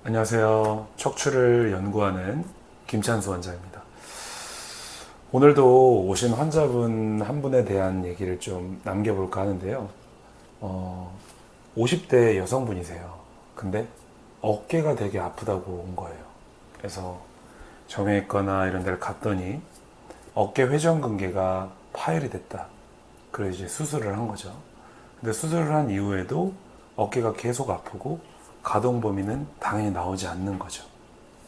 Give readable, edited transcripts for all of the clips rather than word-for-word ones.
안녕하세요. 척추를 연구하는 김찬수 원장입니다. 오늘도 오신 환자분 한 분에 대한 얘기를 좀 남겨볼까 하는데요. 50대 여성분이세요. 근데 어깨가 되게 아프다고 온 거예요. 그래서 정형외과나 이런 데를 갔더니 어깨 회전근개가 파열이 됐다. 그래서 이제 수술을 한 거죠. 근데 수술을 한 이후에도 어깨가 계속 아프고 가동 범위는 당연히 나오지 않는 거죠.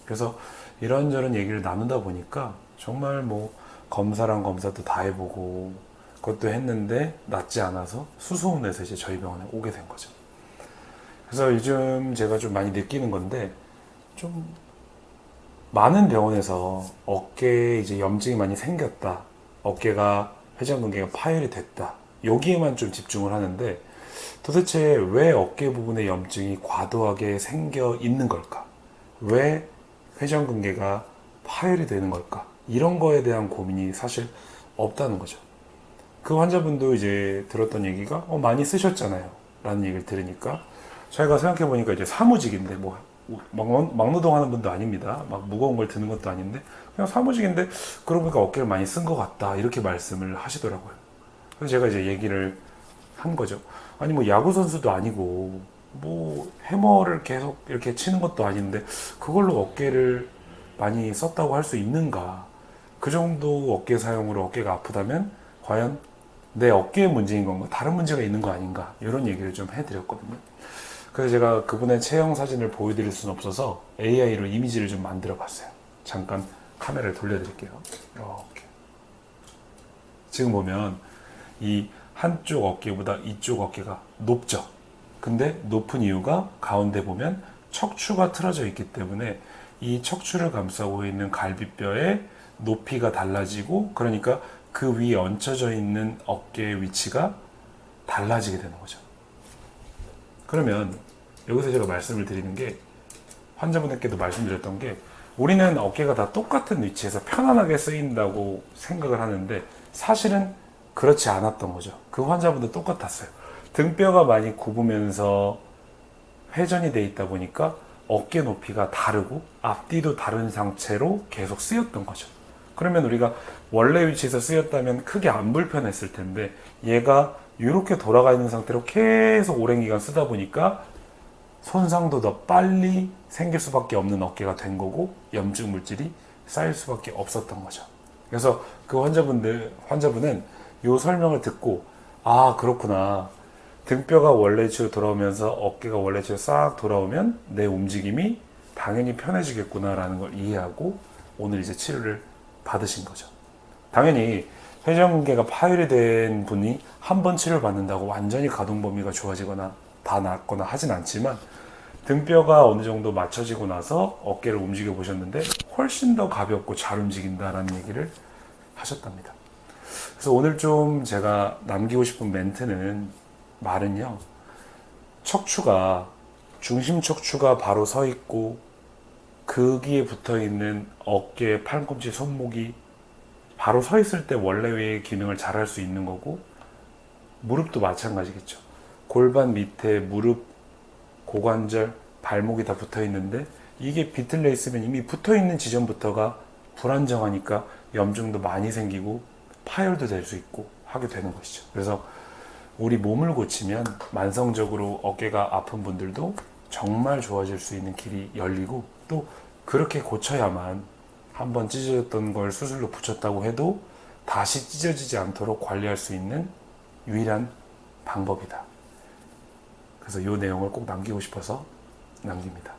그래서 이런저런 얘기를 나누다 보니까 정말 뭐 검사랑 검사도 다 해보고 그것도 했는데 낫지 않아서 수소문해서 이제 저희 병원에 오게 된 거죠. 그래서 요즘 제가 좀 많이 느끼는 건데, 좀 많은 병원에서 어깨에 이제 염증이 많이 생겼다, 어깨가 회전근개가 파열이 됐다, 여기에만 좀 집중을 하는데, 도대체 왜 어깨 부분에 염증이 과도하게 생겨 있는 걸까? 왜 회전근개가 파열이 되는 걸까? 이런 거에 대한 고민이 사실 없다는 거죠. 그 환자분도 이제 들었던 얘기가 많이 쓰셨잖아요 라는 얘기를 들으니까, 저희가 생각해 보니까 이제 사무직인데 뭐 막노동 하는 분도 아닙니다. 막 무거운 걸 드는 것도 아닌데 그냥 사무직인데, 그러고 보니까 어깨를 많이 쓴 것 같다, 이렇게 말씀을 하시더라고요. 그래서 제가 이제 얘기를 한 거죠. 아니 뭐 야구 선수도 아니고 뭐 해머를 계속 이렇게 치는 것도 아닌데 그걸로 어깨를 많이 썼다고 할 수 있는가? 그 정도 어깨 사용으로 어깨가 아프다면 과연 내 어깨의 문제인 건가? 다른 문제가 있는 거 아닌가? 이런 얘기를 좀 해드렸거든요. 그래서 제가 그분의 체형 사진을 보여드릴 수는 없어서 AI로 이미지를 좀 만들어 봤어요. 잠깐 카메라를 돌려드릴게요. 이렇게. 지금 보면 이 한쪽 어깨보다 이쪽 어깨가 높죠. 근데 높은 이유가 가운데 보면 척추가 틀어져 있기 때문에 이 척추를 감싸고 있는 갈비뼈의 높이가 달라지고, 그러니까 그 위에 얹혀져 있는 어깨의 위치가 달라지게 되는 거죠. 그러면 여기서 제가 말씀을 드리는 게, 환자분들께도 말씀드렸던 게, 우리는 어깨가 다 똑같은 위치에서 편안하게 쓰인다고 생각을 하는데 사실은 그렇지 않았던 거죠. 그 환자분도 똑같았어요. 등뼈가 많이 굽으면서 회전이 돼 있다 보니까 어깨 높이가 다르고 앞뒤도 다른 상태로 계속 쓰였던 거죠. 그러면 우리가 원래 위치에서 쓰였다면 크게 안 불편했을 텐데, 얘가 이렇게 돌아가 있는 상태로 계속 오랜 기간 쓰다 보니까 손상도 더 빨리 생길 수밖에 없는 어깨가 된 거고, 염증 물질이 쌓일 수밖에 없었던 거죠. 그래서 그 환자분은 이 설명을 듣고, 아 그렇구나, 등뼈가 원래 위치로 돌아오면서 어깨가 원래 위치로 싹 돌아오면 내 움직임이 당연히 편해지겠구나 라는 걸 이해하고 오늘 이제 치료를 받으신 거죠. 당연히 회전근개가 파열이 된 분이 한 번 치료를 받는다고 완전히 가동 범위가 좋아지거나 다 낫거나 하진 않지만, 등뼈가 어느 정도 맞춰지고 나서 어깨를 움직여 보셨는데 훨씬 더 가볍고 잘 움직인다라는 얘기를 하셨답니다. 그래서 오늘 좀 제가 남기고 싶은 말은요, 척추가, 중심 척추가 바로 서 있고 거기에 붙어 있는 어깨, 팔꿈치, 손목이 바로 서 있을 때 원래의 기능을 잘 할 수 있는 거고, 무릎도 마찬가지겠죠. 골반 밑에 무릎, 고관절, 발목이 다 붙어 있는데 이게 비틀려 있으면 이미 붙어 있는 지점부터가 불안정하니까 염증도 많이 생기고 파열도 될 수 있고 하게 되는 것이죠. 그래서 우리 몸을 고치면 만성적으로 어깨가 아픈 분들도 정말 좋아질 수 있는 길이 열리고, 또 그렇게 고쳐야만 한번 찢어졌던 걸 수술로 붙였다고 해도 다시 찢어지지 않도록 관리할 수 있는 유일한 방법이다. 그래서 이 내용을 꼭 남기고 싶어서 남깁니다.